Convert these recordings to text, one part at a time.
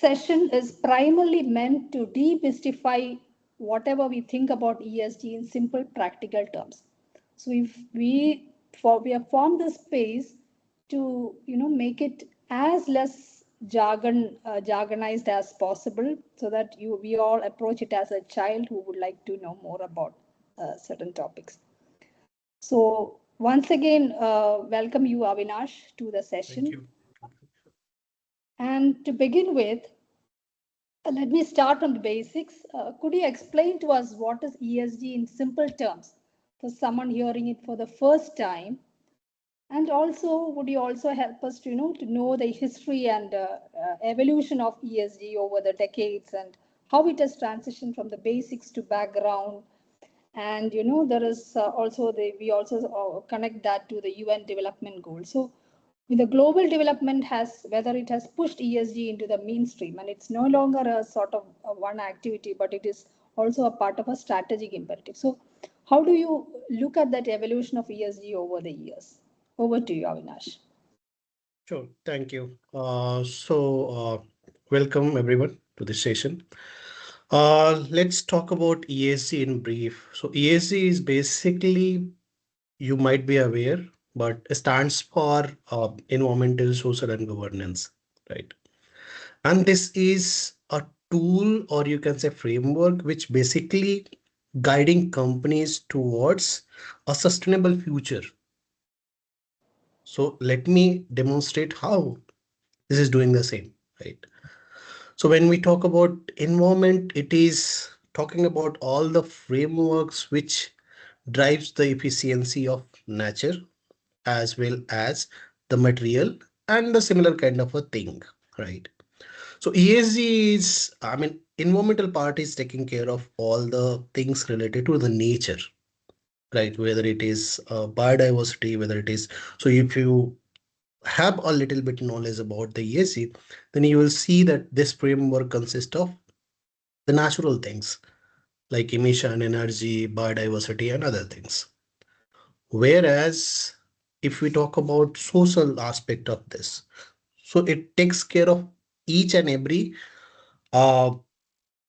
session is primarily meant to demystify whatever we think about ESG in simple, practical terms. So if we have formed this space to make it as less jargonized as possible, so that we all approach it as a child who would like to know more about certain topics. So once again, welcome you, Avinash, to the session. Thank you. And to begin with, let me start from the basics. Could you explain to us what is ESG in simple terms for someone hearing it for the first time? And also, would you also help us to know the history and evolution of ESG over the decades and how it has transitioned from the basics to background? And there is also we also connect that to the UN development goals. So the global development has, whether it has pushed ESG into the mainstream, and it's no longer a sort of one activity, but it is also a part of a strategic imperative. So how do you look at that evolution of ESG over the years? Over to you, Avinash. Sure. Thank you. Welcome everyone to this session. Let's talk about ESG in brief. So ESG is basically, you might be aware, but it stands for environmental, social, and governance, right? And this is a tool, or you can say framework, which basically guiding companies towards a sustainable future. So let me demonstrate how this is doing the same, right? So when we talk about environment, it is talking about all the frameworks which drives the efficiency of nature as well as the material and the similar kind of a thing, right? So ESG is, I mean, environmental part is taking care of all the things related to the nature, right? Whether it is biodiversity, whether it is, so if you have a little bit knowledge about the ESG, then you will see that this framework consists of the natural things like emission, energy, biodiversity, and other things. Whereas if we talk about social aspect of this, so it takes care of each and every uh,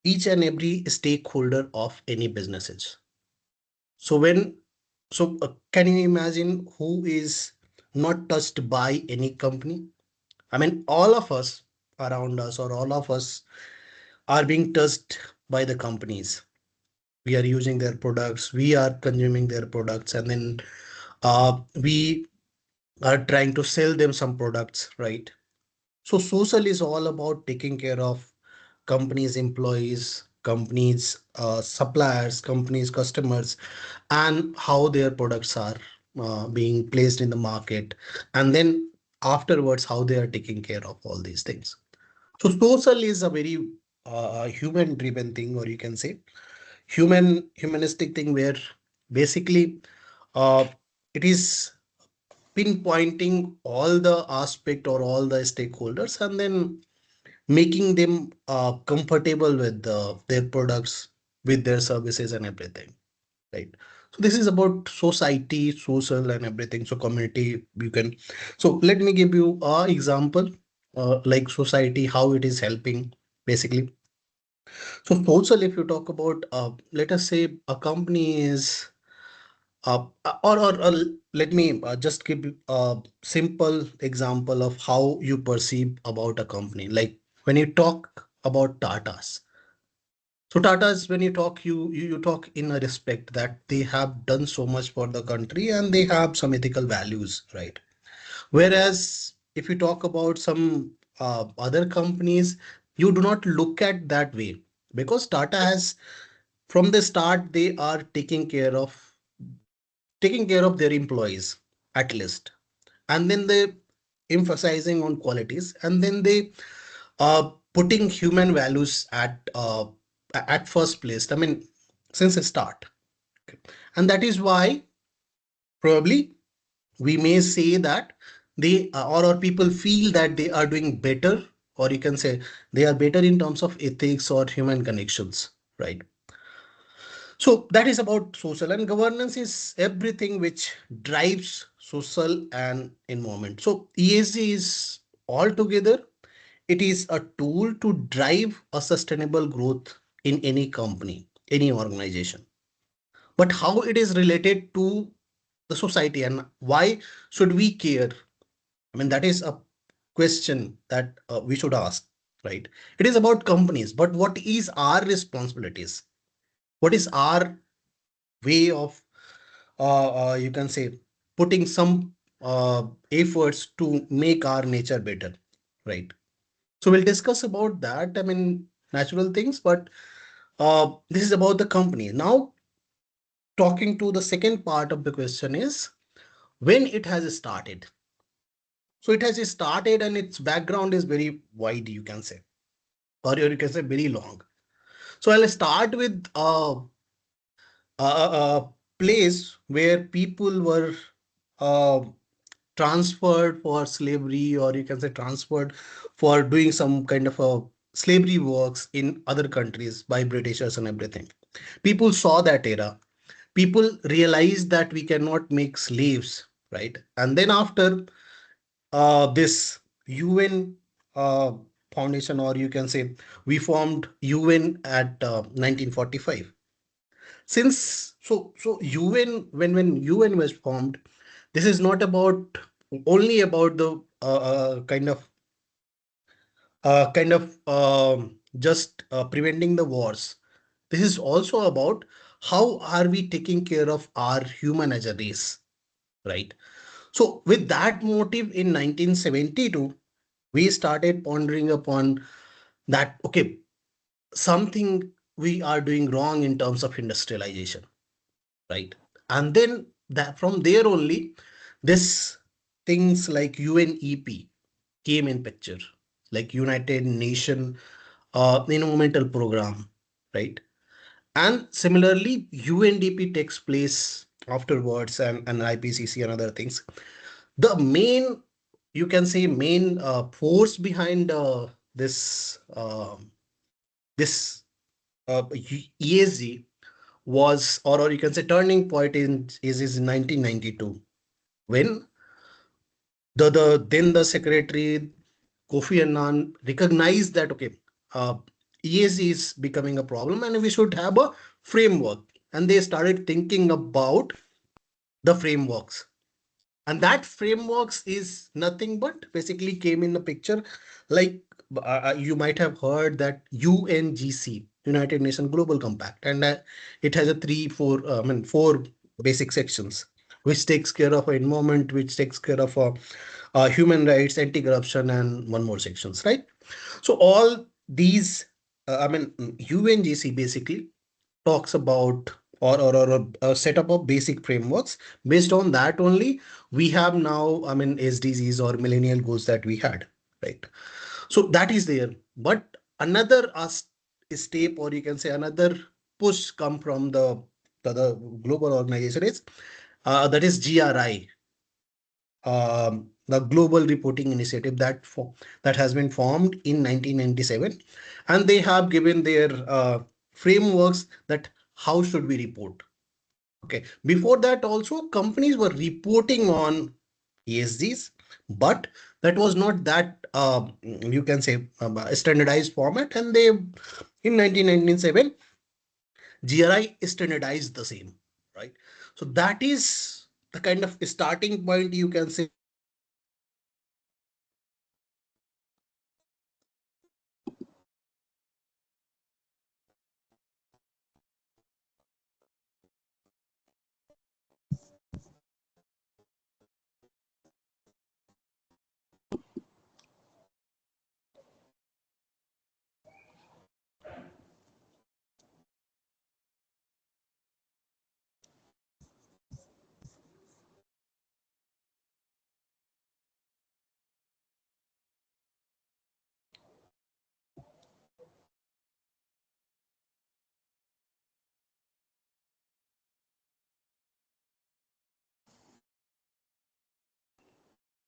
each and every stakeholder of any businesses. So can you imagine who is not touched by any company? I mean, all of us around us, or all of us are being touched by the companies. We are using their products, we are consuming their products, and then we are trying to sell them some products, right? So social is all about taking care of companies, employees, companies, suppliers, companies, customers, and how their products are being placed in the market. And then afterwards, how they are taking care of all these things. So social is a very human driven thing, or you can say humanistic thing, where basically uh, it is pinpointing all the aspect or all the stakeholders, and then making them comfortable with their products, with their services and everything, right? So this is about society, social, and everything. So community, you can, so let me give you a example, like society, how it is helping basically. So social, if you talk about, let us say a company is or let me just give you a simple example of how you perceive about a company. Like when you talk about Tatas. So Tatas, when you talk, you talk in a respect that they have done so much for the country and they have some ethical values, right? Whereas if you talk about some other companies, you do not look at that way, because Tata has, from the start, they are taking care of their employees at least, and then they emphasizing on qualities, and then they putting human values at first place, I mean, since the start. Okay. And that is why probably we may say that they or people feel that they are doing better, or you can say they are better in terms of ethics or human connections, right? So that is about social, and governance is everything which drives social and environment. So ESG is altogether It is a tool to drive a sustainable growth in any company, any organization. But how it is related to the society and why should we care? I mean, that is a question that we should ask, right? It is about companies, but what is our responsibilities? What is our way of, you can say, putting some efforts to make our nature better, right? So we'll discuss about that. I mean, natural things, but this is about the company. Now, talking to the second part of the question is when it has started. So it has started and its background is very wide, you can say, or you can say very long. So I'll start with a place where people were uh, transferred for slavery, or you can say transferred for doing some kind of a slavery works in other countries by Britishers and everything. People saw that era. People realized that we cannot make slaves, right? And then after this UN foundation, or you can say we formed UN at 1945. Since so UN, when UN was formed, this is not about only about the just preventing the wars. This is also about how are we taking care of our human as a race, right? So with that motive in 1972, we started pondering upon that, okay, something we are doing wrong in terms of industrialization, right? And then that from there only, this things like UNEP came in picture, like United Nation environmental program, right? And similarly, UNDP takes place afterwards, and IPCC and other things. The main, you can say, main force behind this ESG was, or you can say, turning point is in 1992 when the secretary Kofi Annan recognized that, okay, uh, ESG is becoming a problem and we should have a framework, and they started thinking about the frameworks. And that frameworks is nothing but basically came in the picture, like you might have heard that UNGC, United Nations Global Compact, and it has a four basic sections, which takes care of environment, which takes care of human rights, anti-corruption, and one more sections, right? So all these, UNGC basically talks about, or a setup of basic frameworks. Based on that only, we have now, I mean, SDGs or millennial goals that we had, right? So that is there. But another step, or you can say another push come from the global organization is that is GRI, the Global Reporting Initiative that has been formed in 1997, and they have given their frameworks that how should we report. Okay, before that also companies were reporting on ESGs, but that was not that you can say a standardized format, and they in 1997 GRI standardized the same, right? So that is the kind of starting point, you can say.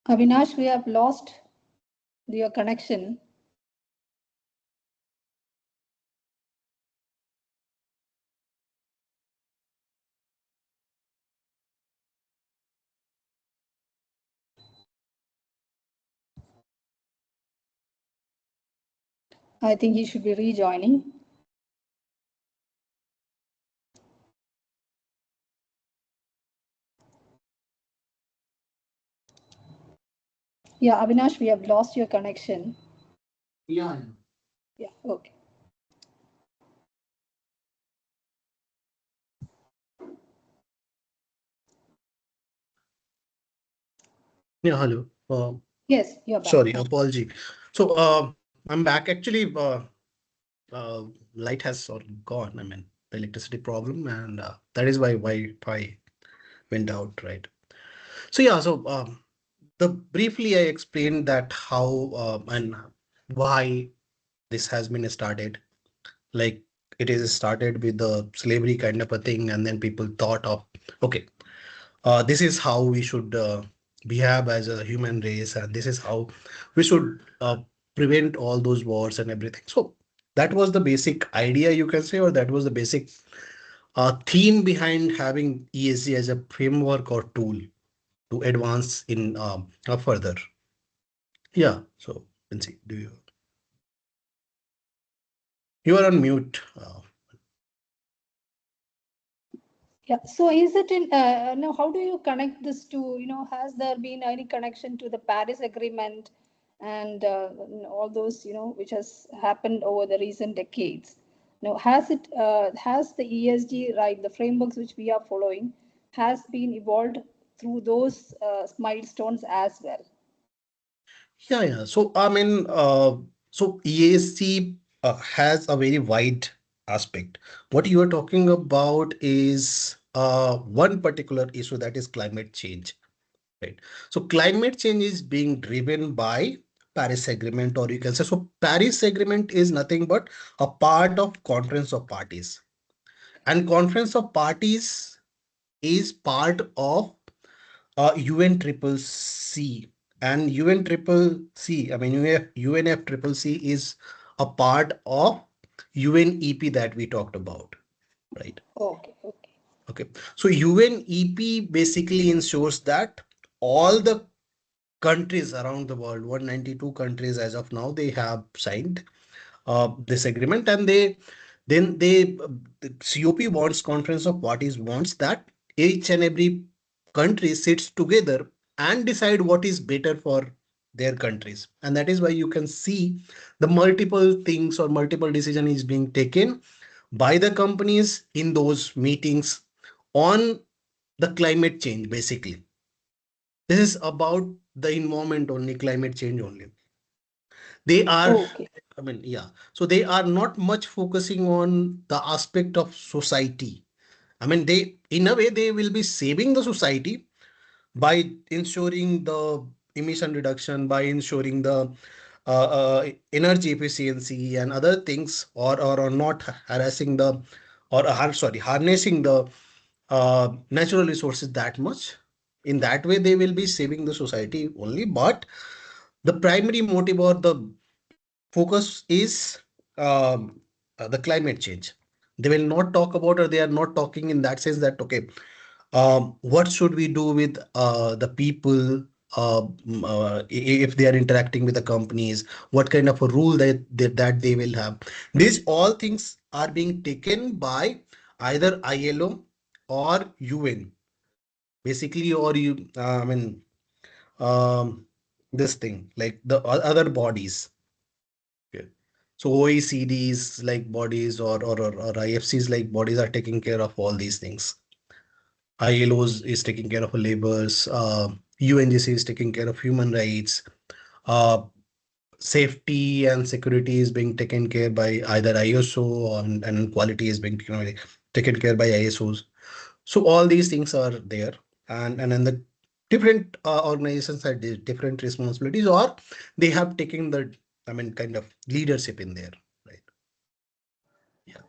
Avinash, we have lost your connection. I think he should be rejoining. Yeah, Avinash, we have lost your connection. Yeah. Yeah, okay. Yeah, hello. Yes, you're back. Sorry, apology. So I'm back. Actually, uh, light has sort of gone. I mean, the electricity problem, and that is why Wi-Fi went out, right? So yeah, so the briefly I explained that how and why this has been started. Like it is started with the slavery kind of a thing, and then people thought of, okay, this is how we should behave as a human race, and this is how we should prevent all those wars and everything. So that was the basic idea, you can say, or that was the basic theme behind having ESG as a framework or tool to advance in further. Yeah. So Vinci, do you are on mute? Yeah. So is it in now? How do you connect this to, has there been any connection to the Paris Agreement and all those, which has happened over the recent decades? Now, has the ESG, right, the frameworks which we are following has been evolved through those milestones as well? Yeah. So I mean, so ESG has a very wide aspect. What you are talking about is one particular issue, that is climate change, right? So climate change is being driven by Paris Agreement, or you can say, so Paris Agreement is nothing but a part of Conference of Parties, and Conference of Parties is part of UN triple C, and UN triple C, I mean UNF triple C is a part of UNEP that we talked about, right? Okay, okay. Okay, so UNEP basically ensures that all the countries around the world, 192 countries as of now, they have signed this agreement, and the COP wants, Conference of Parties wants, that each and every country sits together and decide what is better for their countries. And that is why you can see the multiple things or multiple decision is being taken by the companies in those meetings on the climate change. Basically, this is about the environment only, climate change only. They are, Okay. I mean, yeah. So they are not much focusing on the aspect of society. I mean, they, in a way, they will be saving the society by ensuring the emission reduction, by ensuring the energy efficiency and other things, or not harassing the, sorry, harnessing the natural resources that much. In that way, they will be saving the society only. But the primary motive or the focus is the climate change. They will not talk about, or they are not talking in that sense that, okay, what should we do with the people if they are interacting with the companies, what kind of a rule that they will have. These all things are being taken by either ILO or UN, basically, or I mean, this thing, like the other bodies. Okay. So OECDs like bodies, or IFCs like bodies are taking care of all these things. ILOs is taking care of laborers. UNGC is taking care of human rights. Uh, Safety and security is being taken care by either ISO, and quality is being, taken care by ISOs. So all these things are there, and then the different organizations have different responsibilities, or they have taken the, I mean, kind of leadership in there, right? Yeah.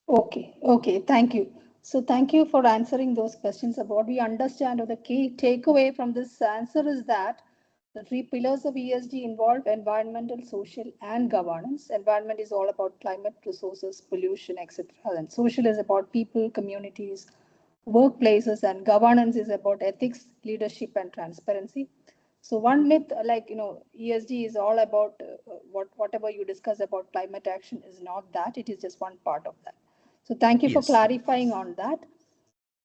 Okay, okay, thank you. So thank you for answering those questions. About what we understand, or the key takeaway from this answer is that the three pillars of ESG involve environmental, social, and governance. Environment is all about climate, resources, pollution, etc. And social is about people, communities, workplaces, and governance is about ethics, leadership, and transparency. So one myth, like ESG is all about whatever you discuss about climate action is not that. It is just one part of that. So thank you for Yes. clarifying on that.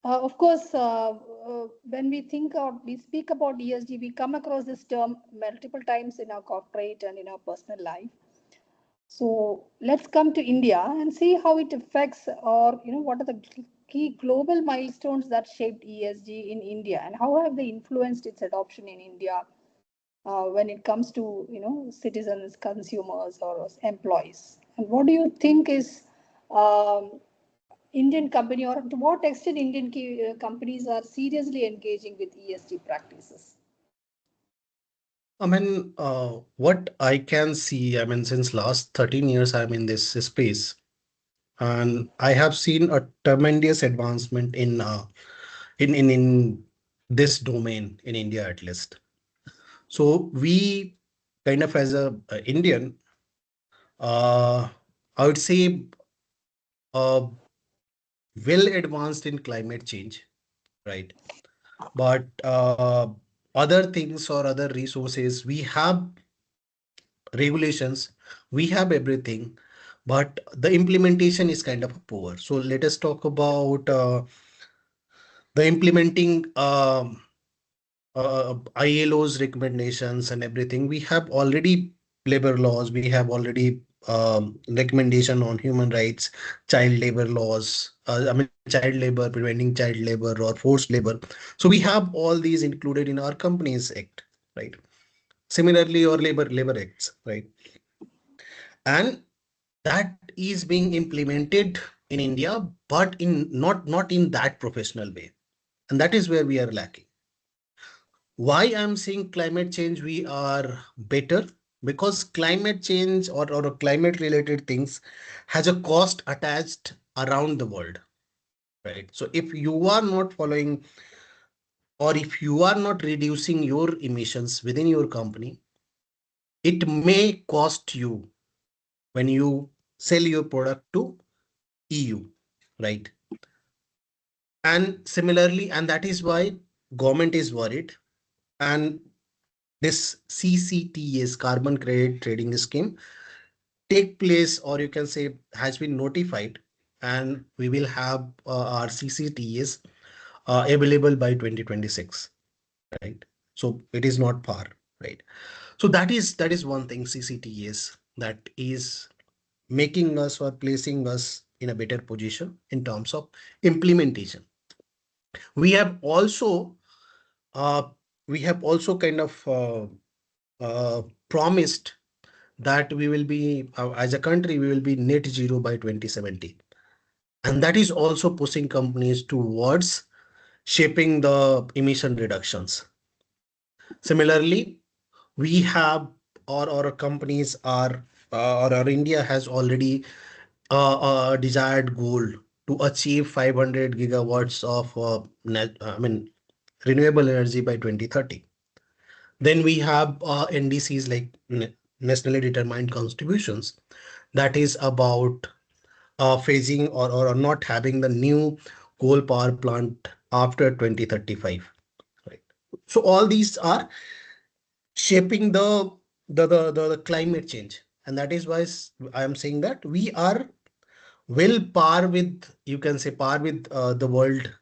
Of course, when we think or we speak about ESG, we come across this term multiple times in our corporate and in our personal life. So let's come to India and see how it affects, or what are the key global milestones that shaped ESG in India, and how have they influenced its adoption in India when it comes to citizens, consumers, or employees. And what do you think is um, Indian company, or to what extent Indian companies are seriously engaging with ESG practices? I mean, what I can see, I mean, since last 13 years, I'm in this space, and I have seen a tremendous advancement in this domain in India at least. So we kind of as a Indian, uh, I would say, uh, well advanced in climate change, right? But other things or other resources, we have regulations, we have everything, but the implementation is kind of poor. So let us talk about the implementing ILO's recommendations and everything. We have already labor laws. We have already recommendation on human rights, child labor laws. I mean, child labor, preventing child labor or forced labor. So we have all these included in our Companies Act, right? Similarly, or labor acts, right? And that is being implemented in India, but in not in that professional way, and that is where we are lacking. Why I'm saying climate change we are better? Because climate change or climate related things has a cost attached around the world, right? So if you are not following, or if you are not reducing your emissions within your company, it may cost you when you sell your product to EU, right? And similarly, and that is why government is worried, and this CCTS, carbon credit trading scheme, take place, or you can say has been notified, and we will have our CCTS available by 2026, right? So it is not far, right? So that is one thing, CCTS, that is making us or placing us in a better position in terms of implementation. We have also uh, we have also kind of promised that we will be, as a country, we will be net zero by 2070. And that is also pushing companies towards shaping the emission reductions. Similarly, we have, or our companies are, or our India has already a desired goal to achieve 500 gigawatts of renewable energy by 2030. Then we have NDCs, like nationally determined contributions, that is about phasing or not having the new coal power plant after 2035. Right. So all these are shaping the climate change, and that is why I am saying that we are well par with, you can say, par with the world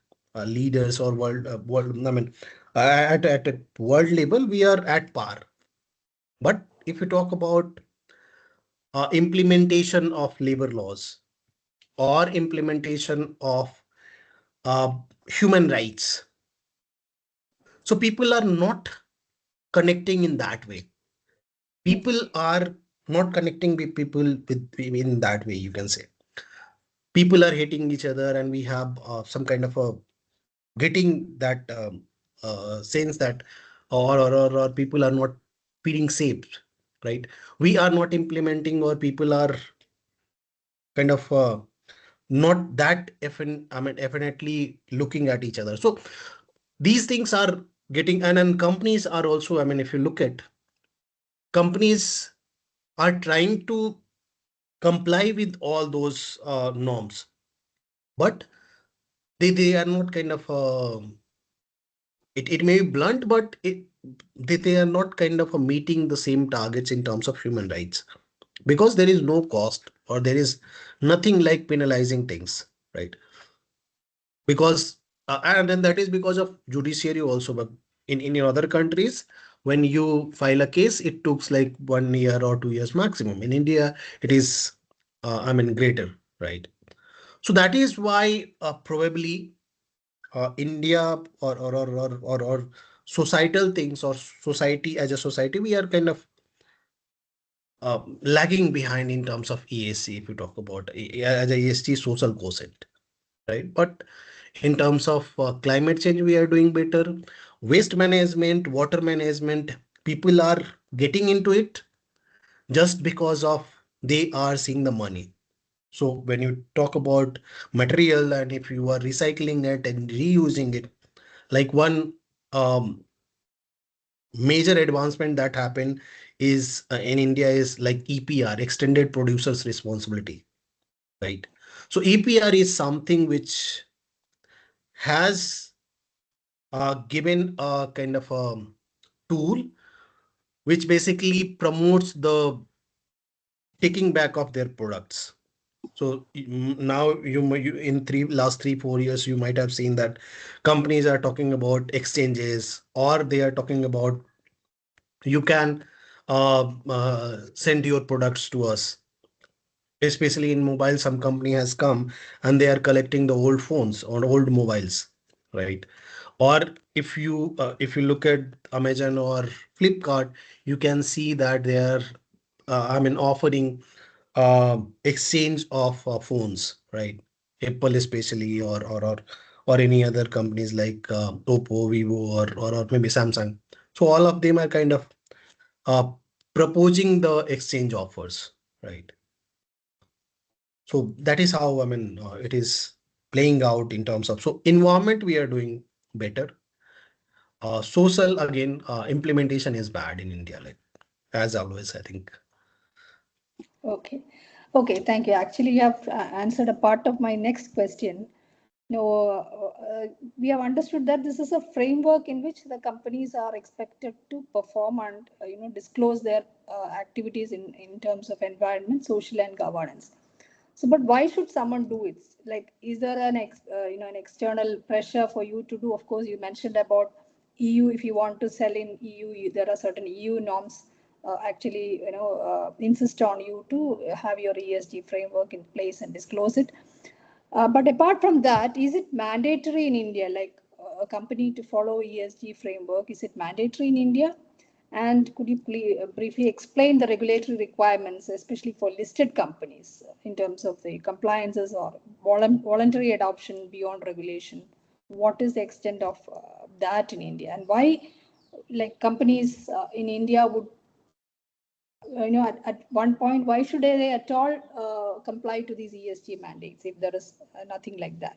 leaders, or world. I mean, at a world level, we are at par. But if you talk about implementation of labor laws or implementation of uh, human rights, so people are not connecting in that way. People are not connecting with people with in that way. You can say people are hating each other, and we have some kind of a getting that sense that, or people are not feeling safe, right? We are not implementing, or people are kind of not that I mean, definitely looking at each other. So these things are getting, and companies are also, I mean, if you look at, companies are trying to comply with all those norms, but they are not kind of it may be blunt, but they are not kind of meeting the same targets in terms of human rights, because there is no cost or there is nothing like penalizing things, right? Because and then that is because of judiciary also. But in other countries, when you file a case, it takes like 1 year or 2 years maximum. In India, it is I mean greater, right? So that is why probably India or societal things, or society as a society, we are kind of lagging behind in terms of ESG. If you talk about as a ESG social quotient, right? But in terms of climate change, we are doing better. Waste management, water management, people are getting into it just because of they are seeing the money. So when you talk about material, and if you are recycling it and reusing it, like one um, major advancement that happened is in India is like EPR, extended producers responsibility, right? So EPR is something which has given a kind of a tool which basically promotes the taking back of their products. So now you in last 3 4 years, you might have seen that companies are talking about exchanges, or they are talking about you can send your products to us. Especially in mobile, some company has come and they are collecting the old phones or old mobiles, right? Or if you look at Amazon or Flipkart, you can see that they are I mean offering exchange of phones, right? Apple especially, or any other companies like Oppo, Vivo, or maybe Samsung. So all of them are kind of uh, proposing the exchange offers, right? So that is how, I mean, it is playing out in terms of, so environment we are doing better. Social again, implementation is bad in India, like as always, I think. Okay. Okay, thank you. Actually, you have answered a part of my next question. No, we have understood that this is a framework in which the companies are expected to perform and disclose their activities in terms of environment, social, and governance. So, but why should someone do it? Like, is there an external pressure for you to do? Of course, you mentioned about EU. If you want to sell in EU, there are certain EU norms actually insist on you to have your ESG framework in place and disclose it. But apart from that, is it mandatory in India, like a company to follow ESG framework? Is it mandatory in India? And could you please briefly explain the regulatory requirements, especially for listed companies, in terms of the compliances or voluntary adoption beyond regulation? What is the extent of that in India, and why, like companies in India would, at one point, why should they at all comply to these ESG mandates if there is nothing like that?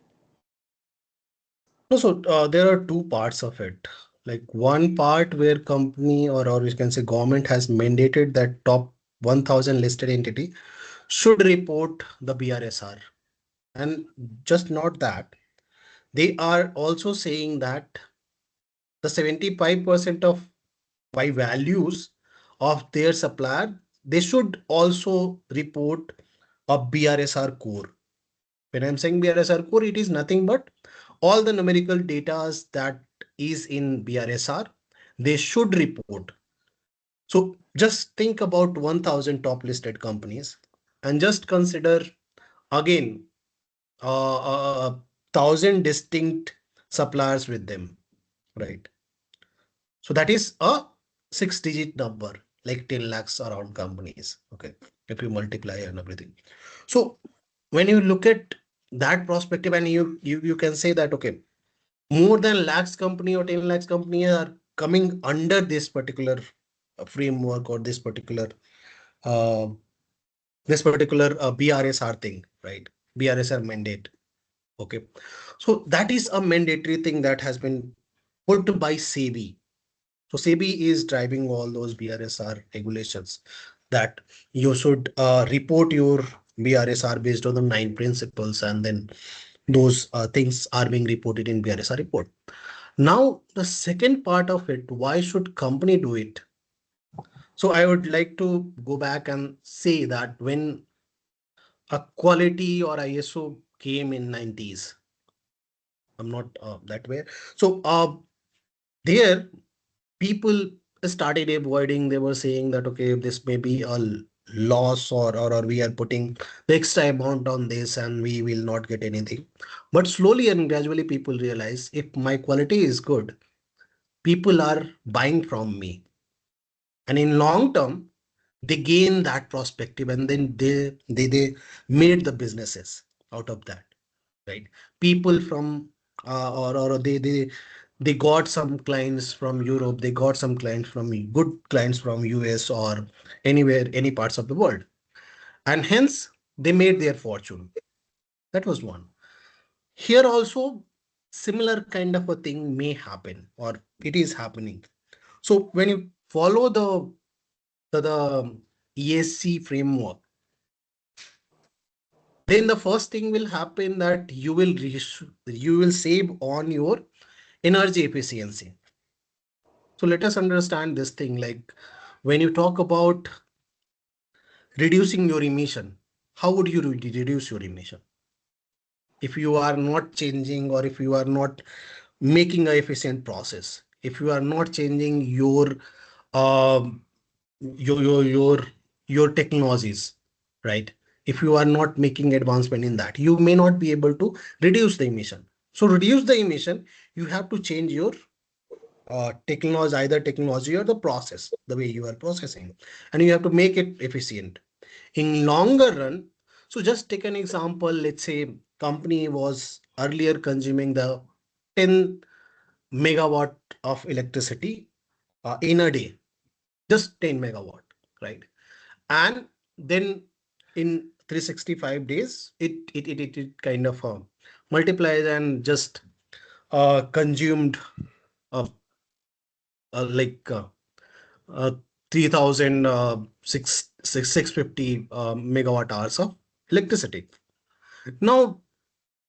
No, so there are two parts of it. Like one part where company or you can say government has mandated that top 1000 listed entity should report the BRSR. And just not that, they are also saying that the 75% of by values of their supplier, they should also report a BRSR core. When I'm saying BRSR core, it is nothing but all the numerical data that is in BRSR, they should report. So just think about 1000 top listed companies and just consider again a thousand distinct suppliers with them, right? So that is a 6 digit number, like 10 lakhs around companies. Okay. If you multiply and everything. So when you look at that perspective, and you can say that, okay, more than lakhs company or 10 lakhs company are coming under this particular framework, or uh, this particular BRSR thing, right? BRSR mandate. Okay. So that is a mandatory thing that has been put by SEBI. So SEBI is driving all those BRSR regulations, that you should report your BRSR based on the 9 principles, and then those things are being reported in BRSR report. Now, the second part of it, why should company do it? So I would like to go back and say that when a quality or ISO came in 90s, I'm not that way. So there people started avoiding. They were saying that okay, this may be a loss, or we are putting the extra amount on this and we will not get anything. But slowly and gradually people realize if my quality is good, people are buying from me, and in long term they gain that perspective, and then they made the businesses out of that, right? People from or they got some clients from Europe, they got some clients from good clients from US or anywhere, any parts of the world, and hence they made their fortune. That was one. Here also similar kind of a thing may happen, or it is happening. So when you follow the ESG framework, then the first thing will happen that you will save on your energy efficiency. So let us understand this thing, like when you talk about reducing your emission, how would you reduce your emission if you are not changing, or if you are not making a efficient process, if you are not changing um your your technologies, right? If you are not making advancement in that, you may not be able to reduce the emission. So reduce the emission, you have to change your technology, either technology or the process, the way you are processing, and you have to make it efficient in longer run. So just take an example. Let's say company was earlier consuming the 10 megawatt of electricity in a day, just 10 megawatt, right? And then in 365 days it kind of multiplies and just consumed uh, like uh, 3000 650 megawatt hours of electricity. Now,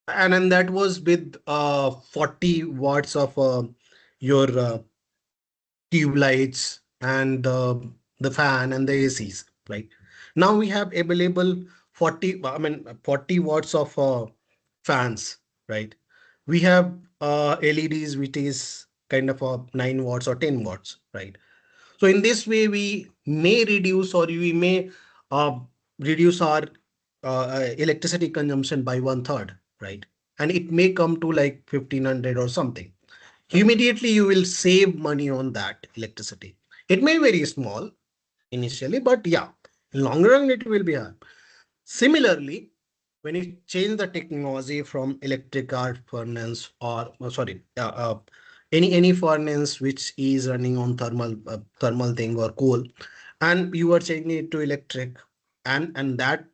and then that was with 40 watts of your tube lights and the fan and the ACs, right? Now we have available 40 watts of fans, right? We have LEDs, which is kind of a 9 watts or 10 watts, right? So in this way, we may reduce, or we may uh, reduce our electricity consumption by one third, right? And it may come to like 1500 or something. Immediately, you will save money on that electricity. It may be very small initially, but yeah, in long run, it will be high. Similarly, when you change the technology from electric arc furnace, or sorry, any furnace which is running on thermal thing or coal, and you are changing it to electric, and that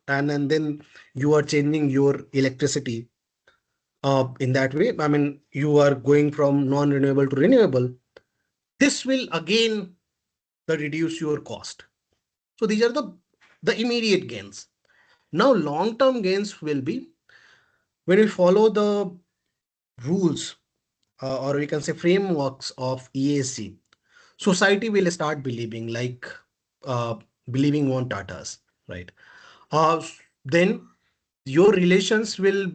and then you are changing your electricity in that way. I mean, you are going from non-renewable to renewable. This will again the reduce your cost. So these are the immediate gains. Now, long-term gains will be when we follow the rules, or we can say frameworks of ESG. Society will start believing, like uh, believing on Tatas, right? Then your relations will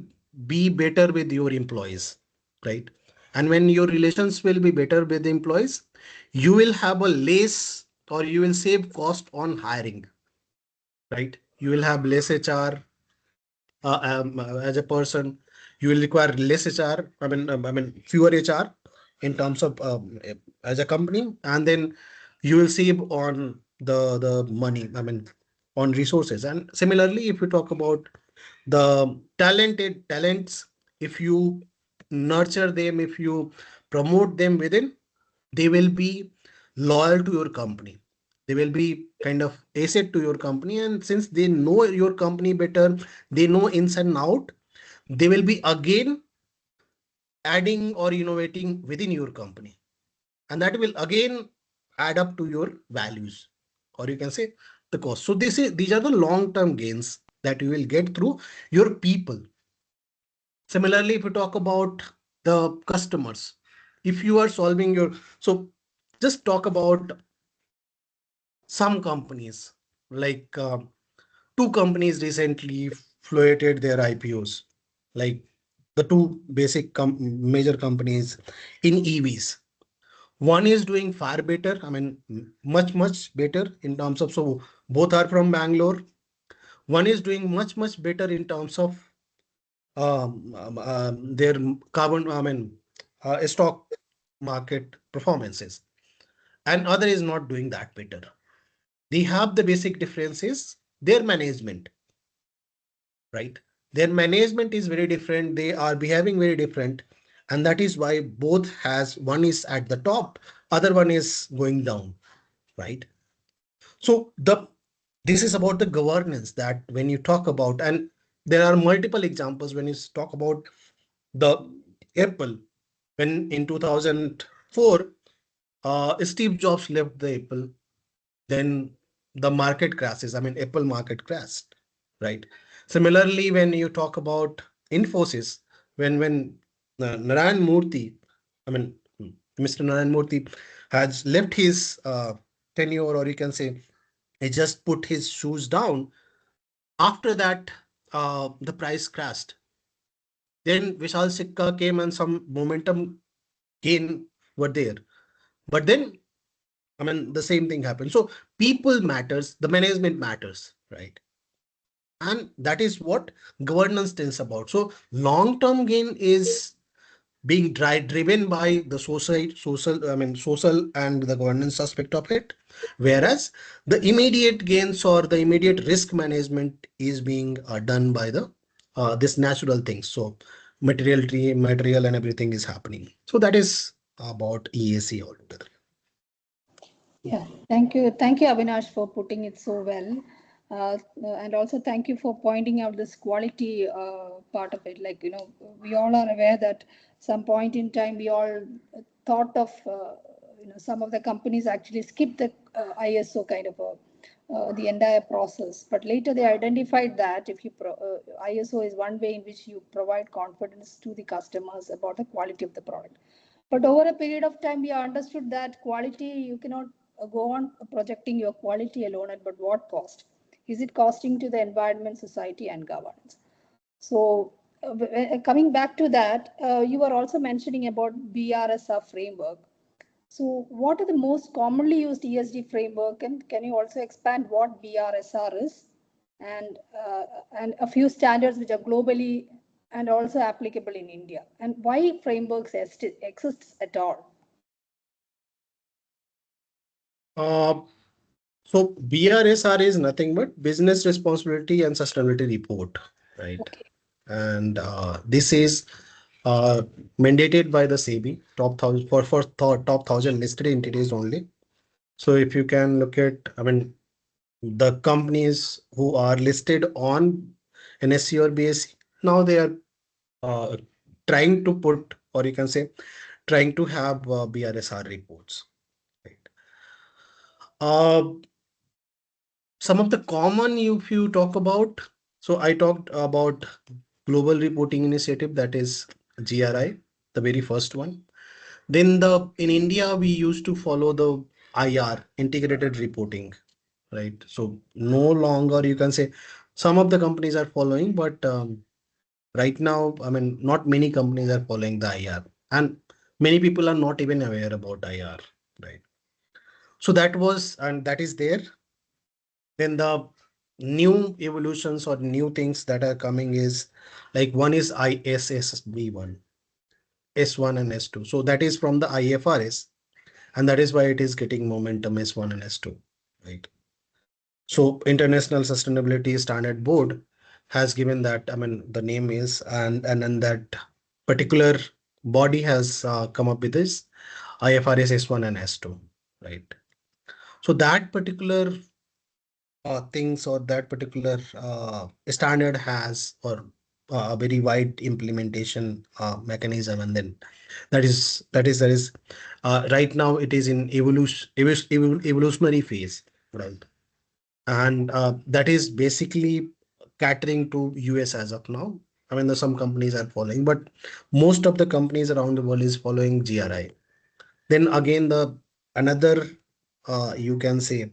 be better with your employees, right? And when your relations will be better with the employees, you will have a less, or you will save cost on hiring, right? You will have less HR as a person. You will require less HR. I mean fewer HR in terms of as a company, and then you will save on the money. I mean on resources. And similarly, if you talk about the talented talents, if you nurture them, if you promote them within, they will be loyal to your company. They will be kind of asset to your company, and since they know your company better, they know ins and out, they will be again adding or innovating within your company, and that will again add up to your values, or you can say the cost. So these are the long term gains that you will get through your people. Similarly, if you talk about the customers. If you are solving your, so just talk about some companies, like two companies recently floated their IPOs, like the two basic major companies in EVs. One is doing far better, I mean, much better in terms of, so both are from Bangalore. One is doing much better in terms of their carbon, I mean, stock market performances, and other is not doing that better. They have the basic differences, their management, right? Their management is very different. They are behaving very different. And that is why both has, one is at the top, other one is going down, right? So this is about the governance that when you talk about, and there are multiple examples when you talk about the Apple, when in 2004, Steve Jobs left the Apple, then the market crashes. I mean, Apple market crashed, right? Similarly, when you talk about Infosys, when Narayan Murthy, I mean, Mr. Narayan Murthy has left his tenure, or you can say he just put his shoes down. After that, the price crashed. Then Vishal Sikka came and some momentum gain were there. But then, I mean, the same thing happened. So people matters, the management matters, right? And that is what governance tells about. So long-term gain is being driven by the social and the governance aspect of it, whereas the immediate gains or the immediate risk management is being done by the this natural things. So material and everything is happening. So that is about EAC altogether. Yeah, thank you, Avinash, for putting it so well, and also thank you for pointing out this quality part of it. Like, we all are aware that some point in time we all thought of some of the companies actually skip the ISO kind of the entire process, but later they identified that if you ISO is one way in which you provide confidence to the customers about the quality of the product. But over a period of time, we understood that quality, you cannot go on projecting your quality alone, but what cost? Is it costing to the environment, society, and governance? So, coming back to that, you were also mentioning about BRSR framework. So, what are the most commonly used ESG framework, and can you also expand what BRSR is, and a few standards which are globally and also applicable in India, and why frameworks exist at all? Uh, so BRSR is nothing but Business Responsibility and Sustainability Report, right? Okay. And this is uh, mandated by the SEBI, top thousand top thousand listed entities only. So if you can look at, I mean, the companies who are listed on NSE or BSE, now they are uh, trying to put, or you can say, trying to have BRSR reports. Right. Uh, some of the common, if you talk about, so I talked about Global Reporting Initiative, that is GRI, the very first one. Then in India, we used to follow the IR, integrated reporting, right? So no longer you can say some of the companies are following, but right now, I mean, not many companies are following the IR, and many people are not even aware about IR, right? So that was, and that is there. Then the new evolutions or new things that are coming is like one is ISSB1, S1 and S2. So that is from the IFRS, and that is why it is getting momentum S1 and S2, right? So International Sustainability Standard Board has given that, I mean, the name is, and then that particular body has come up with this IFRS S1 and S2, right? So that particular things or that particular standard has or a very wide implementation mechanism, and then that is right now it is in evolutionary phase, right? And that is basically catering to US as of now. I mean, some companies are following, but most of the companies around the world is following GRI. Then again, the another you can say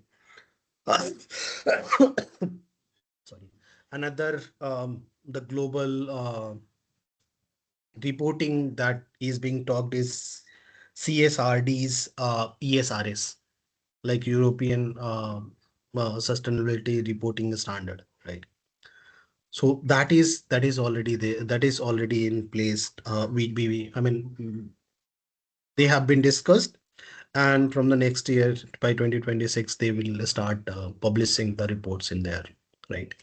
sorry, another the global reporting that is being talked is CSRD's ESRS, like European Sustainability Reporting Standard, right? So that is already there. That is already in place. I mean, they have been discussed, and from the next year by 2026, they will start publishing the reports in there, right?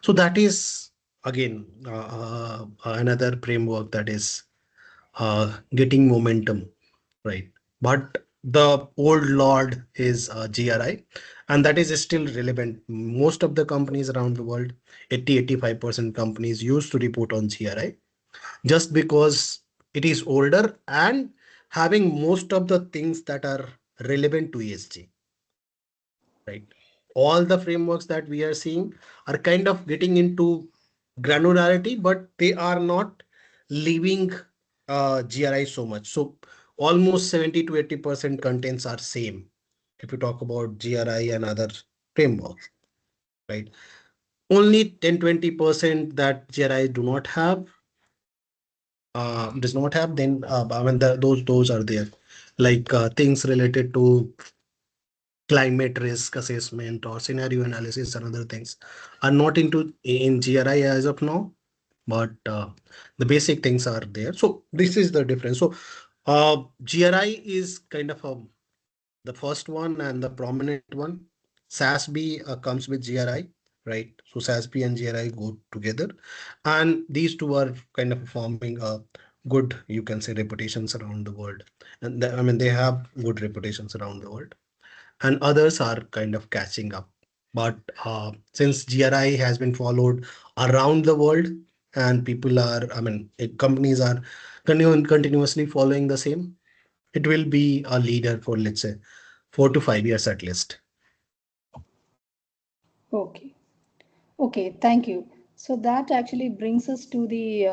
So that is again another framework that is getting momentum, right? But the old lord is GRI, and that is still relevant. Most of the companies around the world, 80-85% companies used to report on GRI just because it is older and having most of the things that are relevant to ESG, right? All the frameworks that we are seeing are kind of getting into granularity, but they are not leaving GRI so much. So almost 70 to 80% contents are same if you talk about GRI and other frameworks, right? Only 10-20% that GRI does not have, then I mean those are there, like things related to climate risk assessment or scenario analysis and other things are not into in GRI as of now, but the basic things are there. So this is the difference. So GRI is kind of the first one and the prominent one. SASB comes with GRI, right? So SASB and GRI go together, and these two are kind of forming a good, you can say, reputations around the world, and I mean they have good reputations around the world, and others are kind of catching up. But since GRI has been followed around the world, and people are, I mean, companies are continuously following the same, it will be a leader for, let's say, 4 to 5 years at least. Okay. Okay, thank you. So that actually brings us to the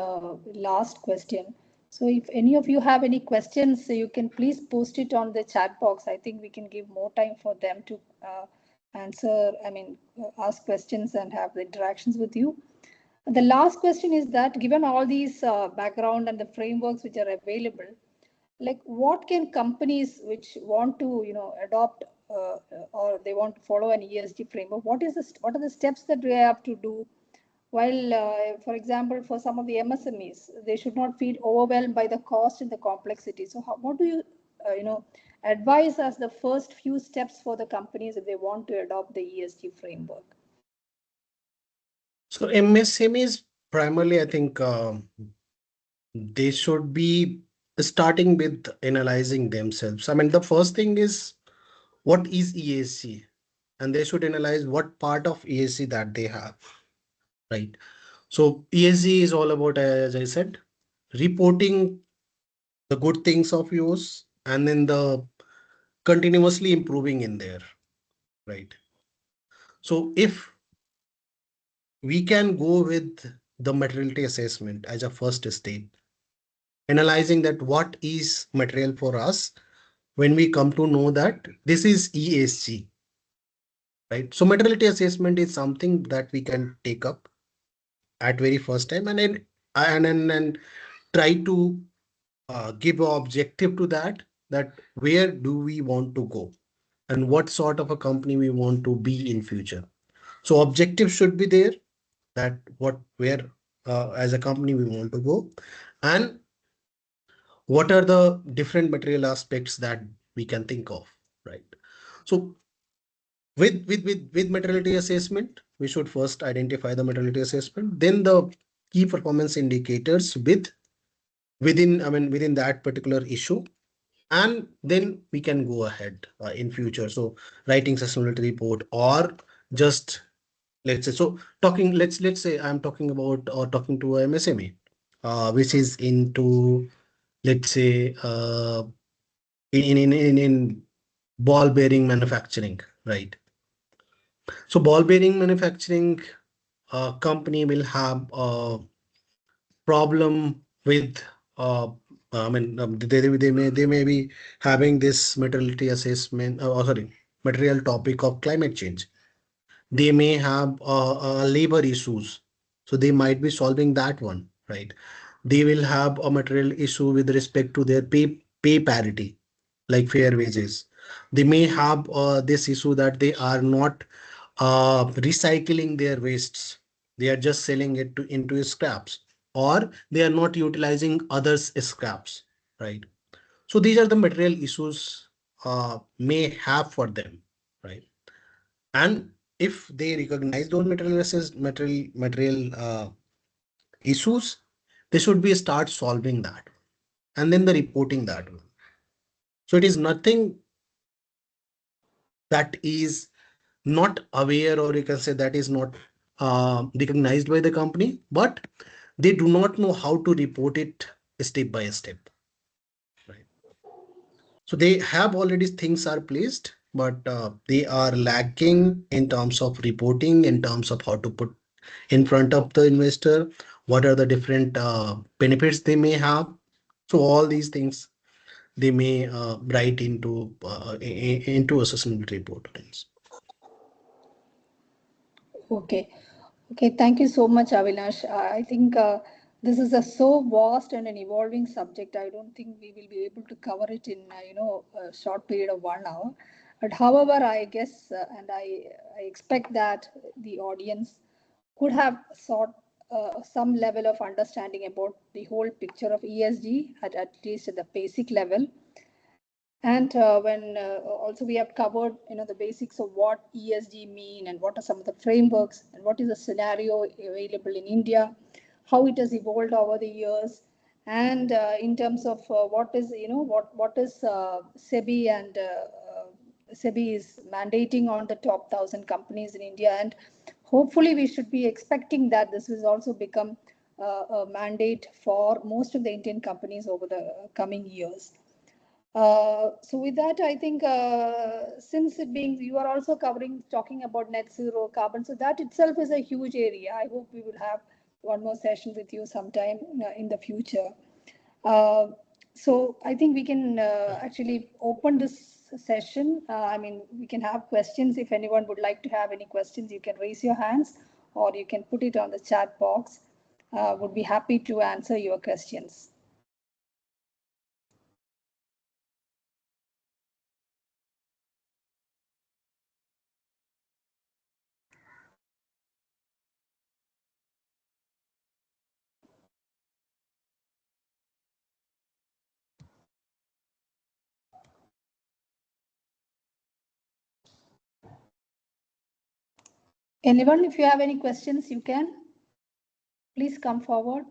last question. So if any of you have any questions, you can please post it on the chat box. I think we can give more time for them to ask questions and have the interactions with you. The last question is that given all these background and the frameworks which are available, like what can companies which want to adopt or they want to follow an ESG framework, what are the steps that we have to do? While for example, for some of the MSMEs, they should not feel overwhelmed by the cost and the complexity. So what do you advise as the first few steps for the companies if they want to adopt the ESG framework? So MSMEs primarily, I think they should be starting with analyzing themselves. I mean, the first thing is what is ESG, and they should analyze what part of ESG that they have, right? So ESG is all about, as I said, reporting the good things of yours and then the continuously improving in there, right? So if we can go with the materiality assessment as a first step, analyzing that what is material for us when we come to know that this is ESG, right? So materiality assessment is something that we can take up at very first time, and then and try to give an objective to that, that where do we want to go and what sort of a company we want to be in future. So objective should be there, that what where as a company we want to go, and what are the different material aspects that we can think of, right? So with materiality assessment, we should first identify the materiality assessment, then the key performance indicators within that particular issue, and then we can go ahead in future. So writing sustainability report, or just, let's say, so talking, let's say I'm talking about or talking to a MSME which is into, let's say, in ball bearing manufacturing, right? So ball bearing manufacturing company will have problem with they may be having this materiality assessment, sorry, material topic of climate change. They may have labor issues, so they might be solving that one, right? They will have a material issue with respect to their pay parity, like fair wages. They may have this issue that they are not recycling their wastes. They are just selling it into scraps, or they are not utilizing others scraps, right? So these are the material issues may have for them, right? And if they recognize those material issues, they should be start solving that, and then the reporting that one. So it is nothing that is not aware, or you can say that is not recognized by the company, but they do not know how to report it step by step, right? So they have already things are placed, but they are lacking in terms of reporting, in terms of how to put in front of the investor, what are the different benefits they may have. So all these things they may write into a sustainability report. Okay. Okay, thank you so much, Avinash. I think this is a so vast and an evolving subject. I don't think we will be able to cover it in a short period of 1 hour. But however, I guess and I expect that the audience could have sought some level of understanding about the whole picture of ESG at least at the basic level. And when also we have covered, the basics of what ESG mean and what are some of the frameworks and what is the scenario available in India, how it has evolved over the years, and in terms of what is SEBI and SEBI is mandating on the top 1,000 companies in India, and hopefully we should be expecting that this will also become a mandate for most of the Indian companies over the coming years. So with that, I think since it being you are also talking about net zero carbon, so that itself is a huge area. I hope we will have one more session with you sometime in the future. Uh, so I think we can actually open this session. I mean, we can have questions. If anyone would like to have any questions, you can raise your hands or you can put it on the chat box. Would be happy to answer your questions. Anyone, if you have any questions, you can please come forward.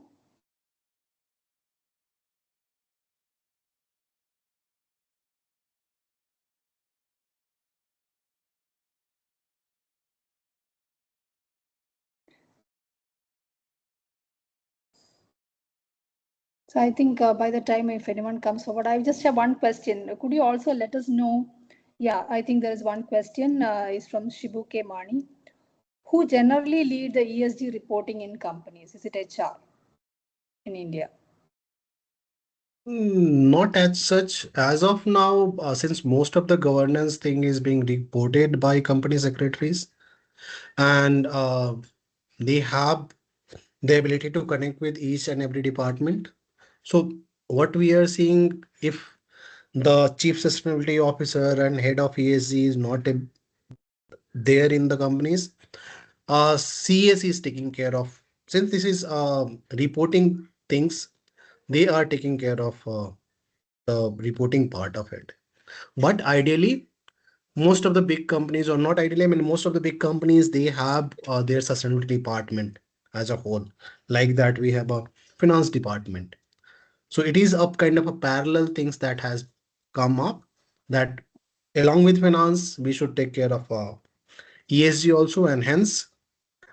So I think by the time if anyone comes forward, I just have one question. Could you also let us know? Yeah, I think there is one question is from Shibuke Mani. Who generally lead the ESG reporting in companies? Is it HR in India? Not as such as of now, since most of the governance thing is being reported by company secretaries, and they have the ability to connect with each and every department. So what we are seeing, if the chief sustainability officer and head of ESG is not there in the companies, CS is taking care of. Since this is reporting things, they are taking care of the reporting part of it. But ideally, most of the big companies, or not ideally, I mean, most of the big companies, they have their sustainability department as a whole. Like that, we have a finance department. So it is a kind of a parallel things that has come up, that along with finance, we should take care of ESG also, and hence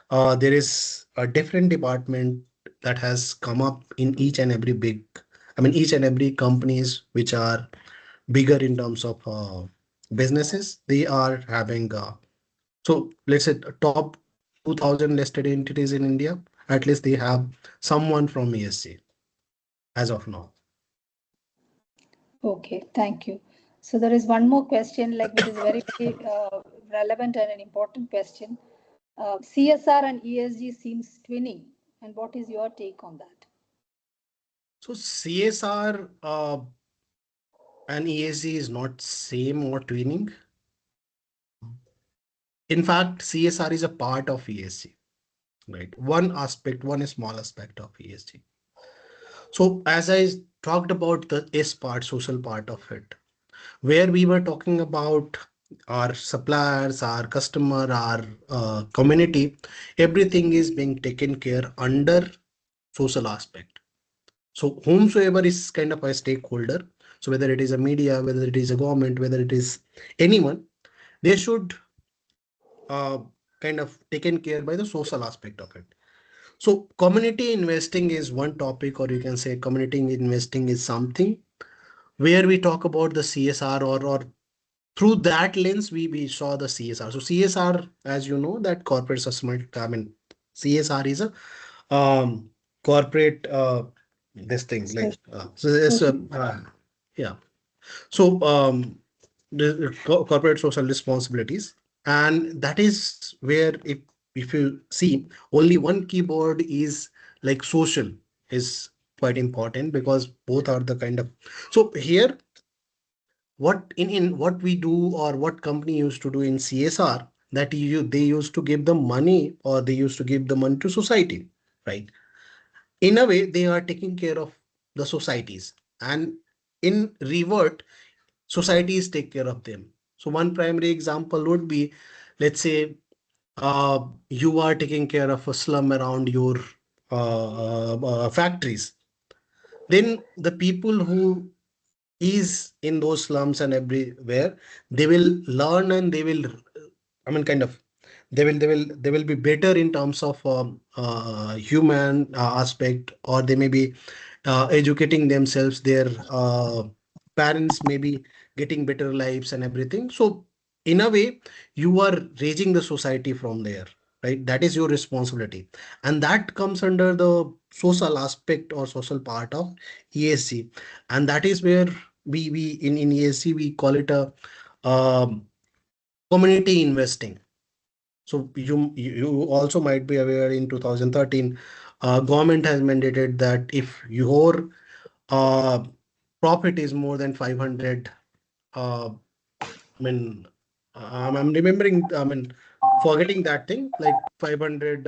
there is a different department that has come up in each and every big, I mean, each and every companies which are bigger in terms of businesses. They are having so let's say top 2,000 listed entities in India, at least they have someone from ESG as of now. Okay, thank you. So there is one more question, like which is very, very relevant and an important question. CSR and ESG seems twinning, and what is your take on that? So CSR and ESG is not same or twinning. In fact, CSR is a part of ESG, right? One aspect, one small aspect of ESG. So as I talked about the S part, social part of it, where we were talking about our suppliers, our customer, our community, everything is being taken care under social aspect. So whomsoever is kind of a stakeholder, so whether it is a media, whether it is a government, whether it is anyone, they should uh, kind of taken care by the social aspect of it. So community investing is one topic, or you can say community investing is something where we talk about the CSR, or through that lens we saw the CSR. So CSR, as you know, that corporate assessment, I mean, CSR is a corporate this thing like Social. so it's Social. yeah. So the corporate social responsibilities, and that is where if you see, only one keyboard is like social is quite important, because both are the kind of, so here what in what we do, or what company used to do in CSR, that they used to give the money, or they used to give the money to society, right? In a way they are taking care of the societies, and in revert societies take care of them. So one primary example would be, let's say you are taking care of a slum around your factories, then the people who is in those slums and everywhere, they will learn, and they will, I mean, kind of, they will be better in terms of human aspect, or they may be educating themselves, their parents may be getting better lives and everything. So in a way you are raising the society from there, right? That is your responsibility, and that comes under the social aspect or social part of ESG. And that is where we in ESG we call it a um, community investing. So you also might be aware, in 2013 government has mandated that if your uh, profit is more than 500, uh, I mean, I'm remembering, I mean, forgetting that thing, like 500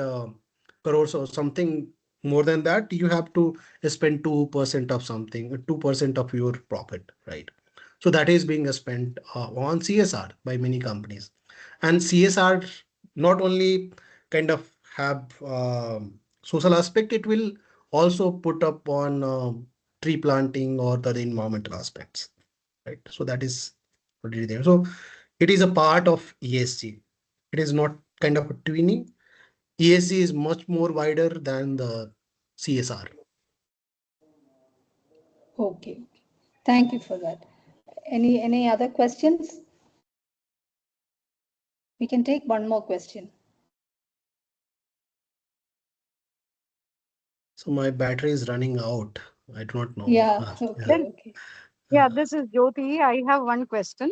crores or something more than that, you have to spend 2% of something, 2% of your profit, right? So that is being spent on CSR by many companies. And CSR not only kind of have social aspect, it will also put up on tree planting or the environmental aspects, right? So that is what it is there. So it is a part of ESG. It is not kind of a twinning. ESG is much more wider than the CSR. Okay, thank you for that. Any other questions? We can take one more question. So my battery is running out. I do not know. Yeah, Yeah. okay, Then, okay. yeah, this is Jyoti. I have one question.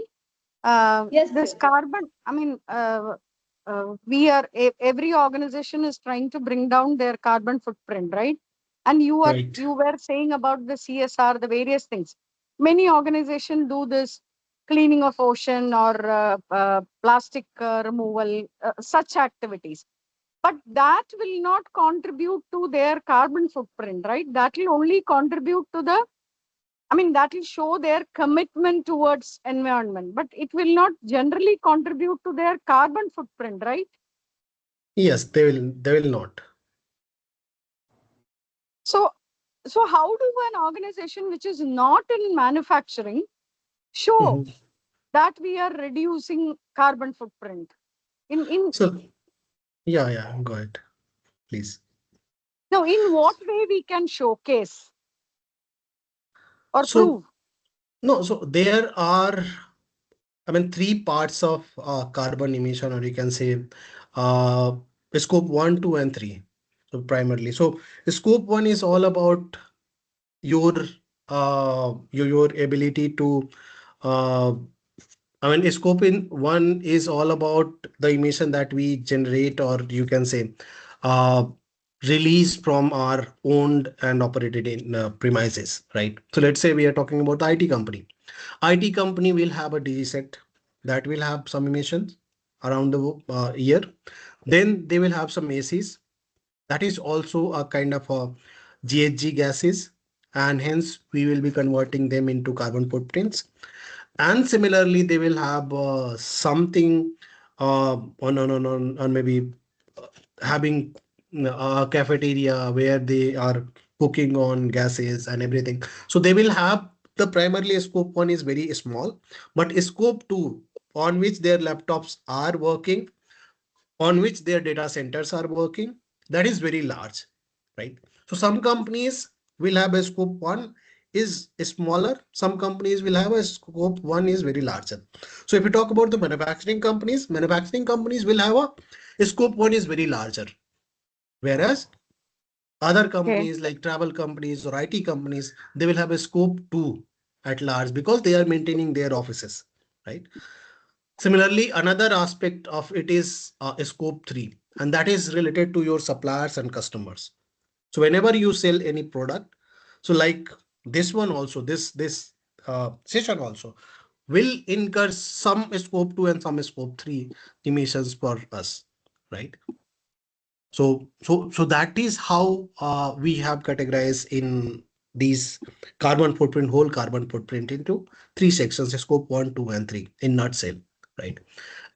Yes, This Jyoti. carbon, I mean, every organization is trying to bring down their carbon footprint, right? And Right. you were saying about the CSR, the various things. Many organizations do this cleaning of ocean or plastic removal, such activities. But that will not contribute to their carbon footprint, right? That will only contribute to the, I mean, that will show their commitment towards environment, but it will not generally contribute to their carbon footprint, right? Yes, they will not. So, so how do an organization which is not in manufacturing show Mhm. that we are reducing carbon footprint? In So yeah, go ahead, please. now, in what way we can showcase or So prove? no, so there are, I mean, three parts of carbon emission, or you can say scope 1, 2, and 3. So primarily, so scope 1 is all about your your ability to uh, I mean, scope in 1 is all about the emission that we generate, or you can say uh, release from our owned and operated in premises, right? So let's say we are talking about the IT company. IT company will have a DG set that will have some emissions around the year. Then they will have some ACs that is also a kind of a GHG gases, and hence we will be converting them into carbon footprints. And similarly, they will have something on maybe having a cafeteria where they are cooking on gases and everything. So they will have the primarily scope 1 is very small, but scope 2 on which their laptops are working, on which their data centers are working, that is very large, right? So some companies will have a scope 1 is smaller, some companies will have a scope 1 is very larger. So if you talk about the manufacturing companies will have a scope 1 is very larger, whereas other Okay. companies like travel companies or IT companies, they will have a scope 2 at large because they are maintaining their offices, right? Similarly, another aspect of it is scope 3, and that is related to your suppliers and customers. So whenever you sell any product, so like this one also, this session also will incur some scope 2 and some scope 3 emissions for us, right? So that is how we have categorized in these carbon footprint, whole carbon footprint into three sections: scope 1, 2, and 3 in nutshell, right?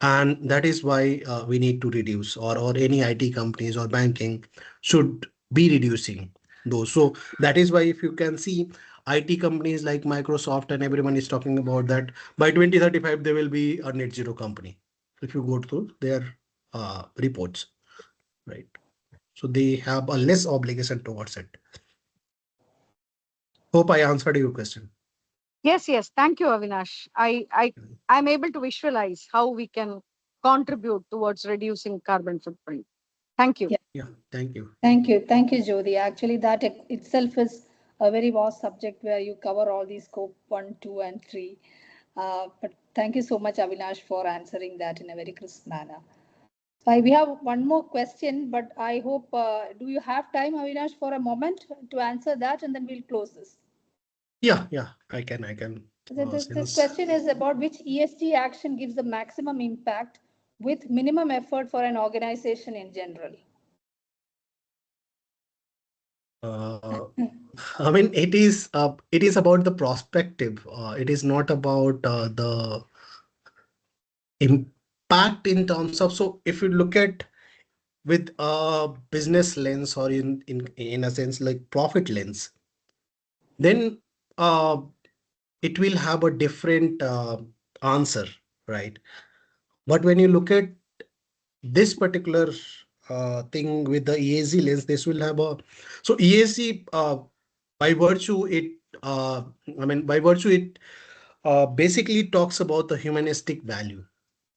And that is why we need to reduce, or any IT companies or banking should be reducing those. So that is why if you can see IT companies like Microsoft and everyone is talking about that by 2035 they will be a net zero company. If you go through their reports, right? So they have a less obligation towards it. Hope I answered your question. Yes, yes. Thank you, Avinash. I'm able to visualize how we can contribute towards reducing carbon footprint. Thank you. Yeah. Yeah, thank you. Thank you, Jyoti. Actually, that itself is a very vast subject where you cover all these scope 1, 2, and 3. But thank you so much, Avinash, for answering that in a very crisp manner. We have one more question, but I hope, do you have time, Avinash, for a moment to answer that, and then we'll close this. Yeah, I can. This Since question is about which ESG action gives the maximum impact with minimum effort for an organization in general. uh, I mean, it is about the perspective. It is not about the impact in terms of. So if you look at with a business lens, or in a sense like profit lens, then uh, it will have a different answer, right? But when you look at this particular thing with the ESG lens, this will have a so ESG by virtue it I mean by virtue it basically talks about the humanistic value,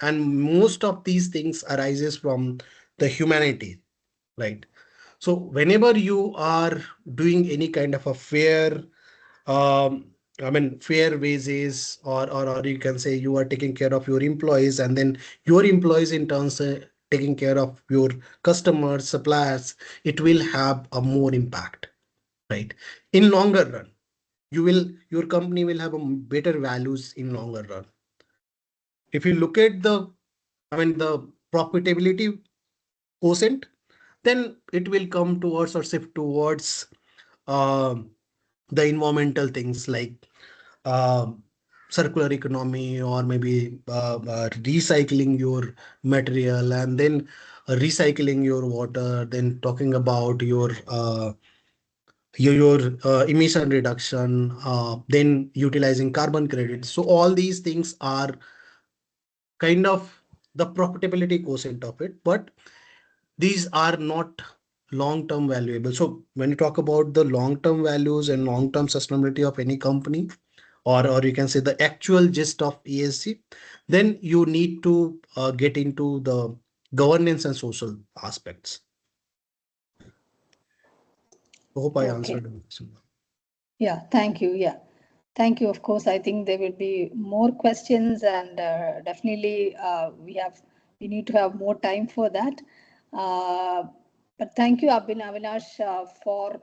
and most of these things arises from the humanity, right? So whenever you are doing any kind of a fair I mean fair wages, or you can say you are taking care of your employees, and then your employees in turns taking care of your customers, suppliers, it will have a more impact, right? In longer run, your company will have a better values in longer run. If you look at the I mean the profitability quotient, then it will come towards or shift towards um the environmental things like uh, circular economy, or maybe recycling your material, and then recycling your water, then talking about your emission reduction, then utilizing carbon credits. So all these things are kind of the profitability quotient of it, but these are not long term valuable. So when you talk about the long term values and long term sustainability of any company, or you can say the actual gist of ESG, then you need to get into governance and social aspects. Hope I answered the question. Yeah, thank you. Yeah, thank you. Of course, I think there will be more questions, and definitely we need to have more time for that. But thank you, Avinash, for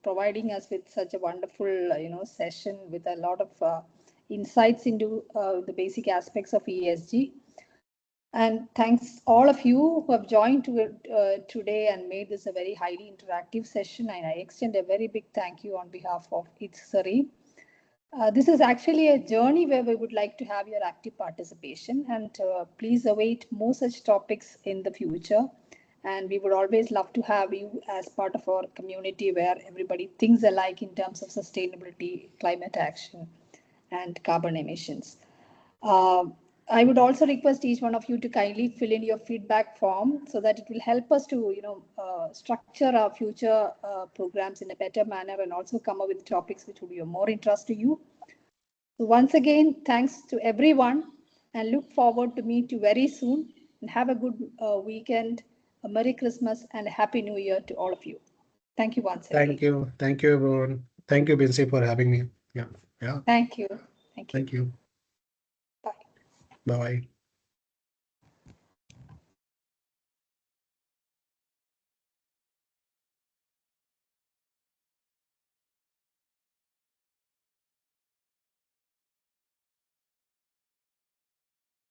providing us with such a wonderful, session with a lot of insights into the basic aspects of ESG. And thanks all of you who have joined today and made this a very highly interactive session. And I extend a very big thank you on behalf of Itzserene. This is actually a journey where we would like to have your active participation, and please await more such topics in the future. And we would always love to have you as part of our community where everybody thinks alike in terms of sustainability, climate action, and carbon emissions. Uh, I would also request each one of you to kindly fill in your feedback form so that it will help us to, structure our future programs in a better manner and also come up with topics which will be of more interest to you. So once again, thanks to everyone, and look forward to meet you very soon. And have a good weekend, a Merry Christmas, and a Happy New Year to all of you. Thank you once again. Thank you, everyone. Thank you, Binsi, for having me. Yeah. Thank you. Thank you. Bye. Bye.